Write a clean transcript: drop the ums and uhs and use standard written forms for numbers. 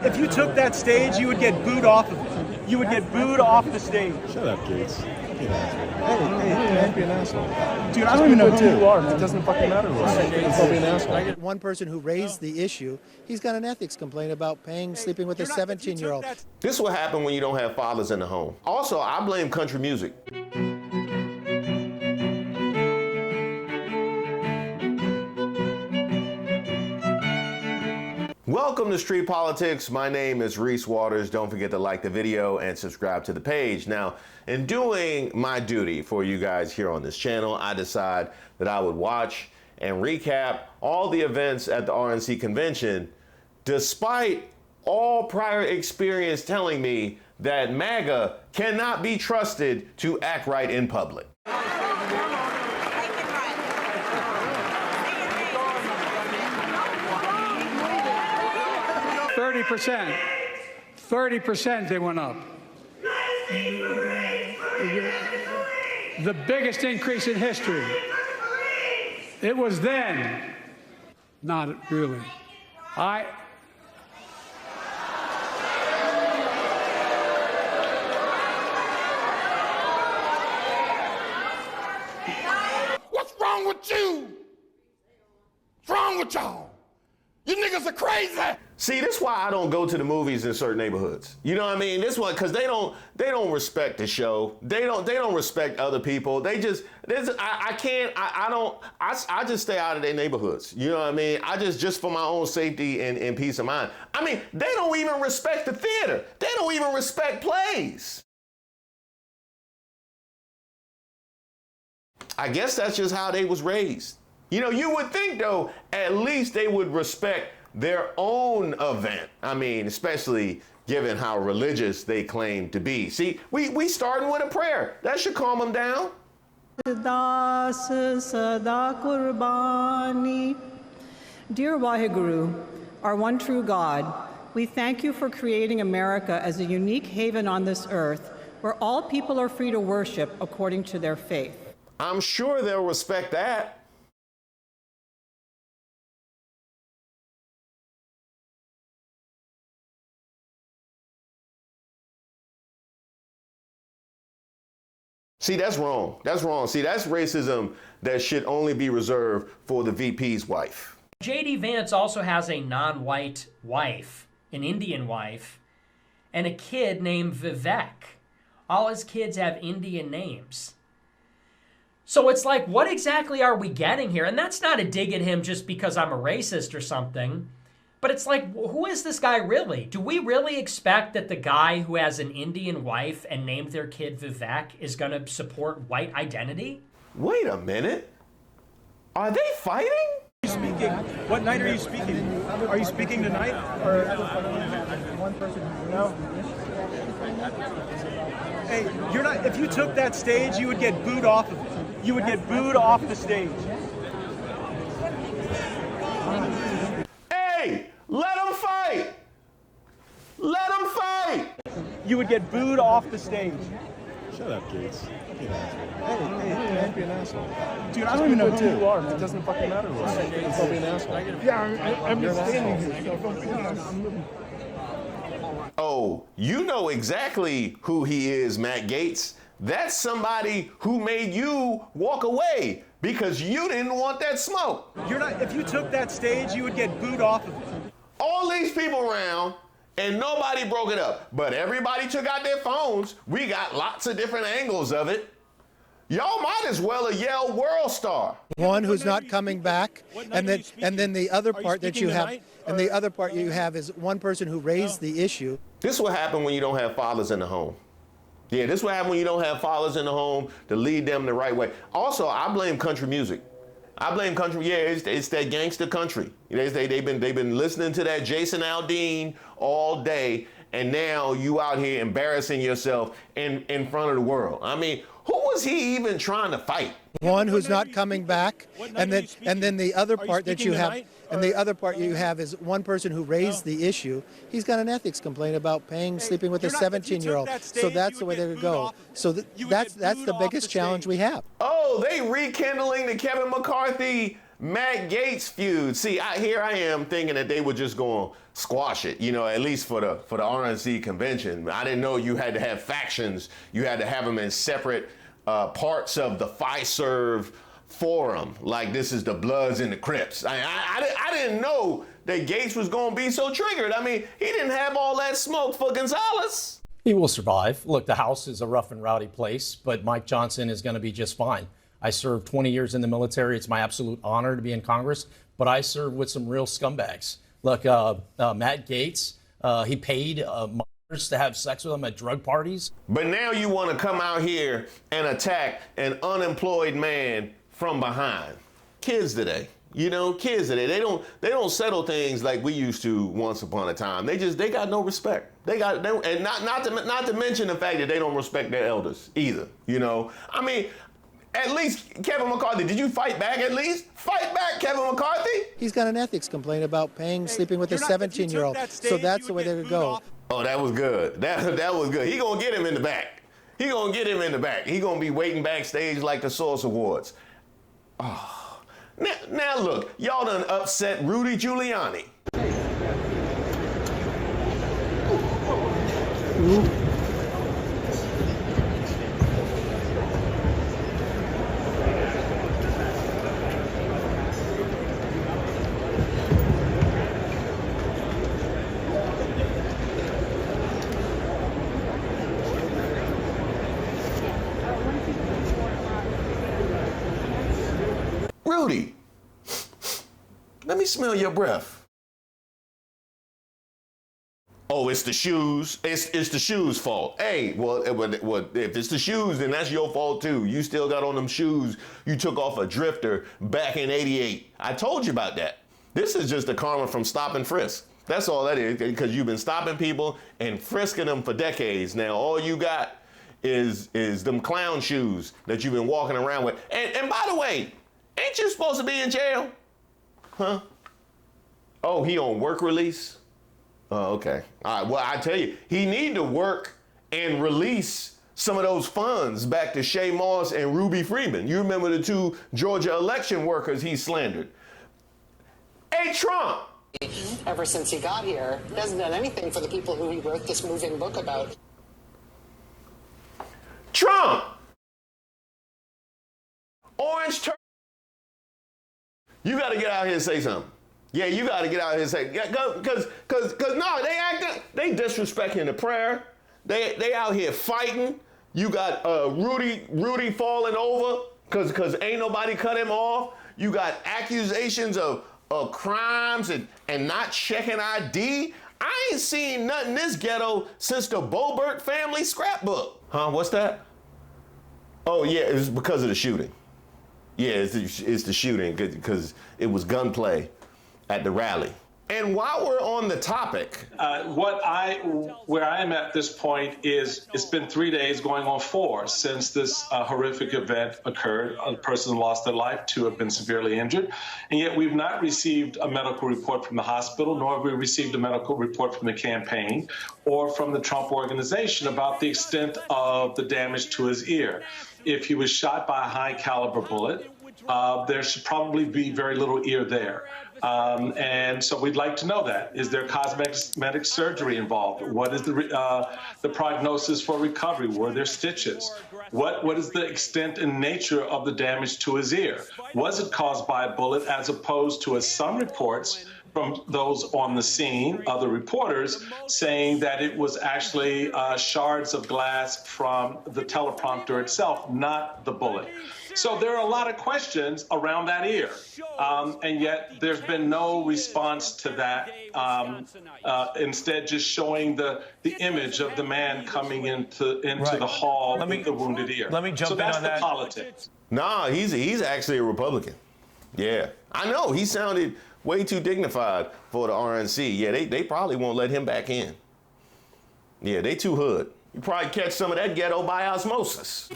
If you took that stage, you would get booed off of it. You would get booed off the stage. Shut up, Gaetz. Don't be an asshole. Hey, don't be an asshole. Dude, I don't even know who you are, man. It doesn't fucking matter who I am. Don't be an asshole. One person who raised the issue, he's got an ethics complaint about sleeping with a 17-year-old. This is what happens when you don't have fathers in the home. Also, I blame country music. Welcome to Street Politics. My name is Reese Waters. Don't forget to like the video and subscribe to the page. Now, in doing my duty for you guys here on this channel, I decided that I would watch and recap all the events at the RNC Convention, despite all prior experience telling me that MAGA cannot be trusted to act right in public. 30% they went up. The biggest increase in history. It was then. Not really. What's wrong with you? What's wrong with y'all? You niggas are crazy. See, this is why I don't go to the movies in certain neighborhoods. You know what I mean? This one, because they don't respect the show. They don't respect other people. I just stay out of their neighborhoods. You know what I mean? Just for my own safety and peace of mind. I mean, they don't even respect the theater. They don't even respect plays. I guess that's just how they was raised. You know, you would think, though, at least they would respect their own event. I mean, especially given how religious they claim to be. See, we starting with a prayer. That should calm them down. Dear Waheguru, our one true God, we thank you for creating America as a unique haven on this earth where all people are free to worship according to their faith. I'm sure they'll respect that. See, that's wrong. That's wrong. See, that's racism that should only be reserved for the VP's wife. JD Vance also has a non-white wife, an Indian wife, and a kid named Vivek. All his kids have Indian names. So it's like, what exactly are we getting here? And that's not a dig at him just because I'm a racist or something. But it's like, who is this guy really? Do we really expect that the guy who has an Indian wife and named their kid Vivek is going to support white identity? Wait a minute. Are they fighting? Speaking. What night are you speaking? Are you speaking tonight? Or one person? No. Hey, you're not. If you took that stage, you would get booed off of it. You would get booed off the stage. Hey, let them fight. Let them fight. You would get booed off the stage. Shut up, Gaetz. Don't be an asshole. Hey, don't be an asshole. Dude, I don't even know who you are, man. It doesn't fucking matter who I am. Don't be an asshole. Yeah, I'm just standing here. Oh, you know exactly who he is, Matt Gaetz. That's somebody who made you walk away because you didn't want that smoke. You're not. If you took that stage, you would get booed off of it. All these people around and nobody broke it up, but everybody took out their phones. We got lots of different angles of it. Y'all might as well have yelled world star. One who's not coming back, and then the other part that you have, and the other part you have is one person who raised the issue. This is what happens when you don't have fathers in the home. Yeah, this is what happens when you don't have fathers in the home to lead them the right way. Also, I blame country music. I blame country. Yeah, it's that gangster country. They've been listening to that Jason Aldean all day, and now you out here embarrassing yourself in front of the world. I mean, who was he even trying to fight? One who's not coming back, and then the other part that you have, and the other part you have is one person who raised the issue. He's got an ethics complaint about sleeping with a 17-year-old. So that's the way they would go. So that's the biggest challenge we have. Oh, they rekindling the Kevin McCarthy Matt Gaetz feud. See, here I am thinking that they were just going to squash it, you know, at least for the RNC convention. I didn't know you had to have factions. You had to have them in separate parts of the FISERV forum. Like this is the Bloods and the Crips. I didn't know that Gaetz was going to be so triggered. I mean, he didn't have all that smoke for Gonzalez. He will survive. Look, the House is a rough and rowdy place, but Mike Johnson is going to be just fine. I served 20 years in the military. It's my absolute honor to be in Congress, but I served with some real scumbags. Look, Matt Gaetz, he paid minors to have sex with him at drug parties. But now you want to come out here and attack an unemployed man from behind. Kids today, you know, kids today, they don't settle things like we used to once upon a time. They got no respect. And not to mention the fact that they don't respect their elders either. You know, I mean. At least, Kevin McCarthy, did you fight back at least? Fight back, Kevin McCarthy! He's got an ethics complaint about sleeping with a 17-year-old. So that's the way they would go. Oh, that was good. That was good. He gonna get him in the back. He gonna be waiting backstage like the Source Awards. Oh. Now look, y'all done upset Rudy Giuliani. Rudy, let me smell your breath. Oh, it's the shoes. It's the shoes' fault. Hey, well, if it's the shoes, then that's your fault too. You still got on them shoes you took off a drifter back in '88. I told you about that. This is just the karma from stop and frisk. That's all that is, because you've been stopping people and frisking them for decades. Now all you got is them clown shoes that you've been walking around with. And by the way, ain't you supposed to be in jail? Huh? Oh, he on work release? Oh, okay. All right, well, I tell you, he need to work and release some of those funds back to Shay Moss and Ruby Freeman. You remember the two Georgia election workers he slandered. Hey, Trump! Ever since he got here, he hasn't done anything for the people who he wrote this moving book about. Trump! Orange turkey. You got to get out here and say something. Yeah, you got to get out here and say, because no, they disrespecting the prayer. They out here fighting. You got Rudy falling over because ain't nobody cut him off. You got accusations of crimes and not checking ID. I ain't seen nothing this ghetto since the Boebert family scrapbook. Huh, what's that? Oh, yeah, it's because of the shooting. Yeah, it's the shooting because it was gunplay at the rally. And while we're on the topic, where I am at this point is it's been 3 days going on 4 since this horrific event occurred. A person lost their life, 2 have been severely injured, and yet we've not received a medical report from the hospital, nor have we received a medical report from the campaign or from the Trump organization about the extent of the damage to his ear. If he was shot by a high caliber bullet, there should probably be very little ear there. And so we'd like to know that. Is there cosmetic surgery involved? What is the prognosis for recovery? Were there stitches? What is the extent and nature of the damage to his ear? Was it caused by a bullet as opposed to, as some reports from those on the scene, other reporters, saying that it was actually shards of glass from the teleprompter itself, not the bullet. So there are a lot of questions around that ear, and yet there's been no response to that. Instead, just showing the image of the man coming into the hall with the wounded ear. Let me jump in on that. So that's the politics. Nah, he's actually a Republican. Yeah, I know. He sounded way too dignified for the RNC. Yeah, they probably won't let him back in. Yeah, they too hood. You probably catch some of that ghetto by osmosis.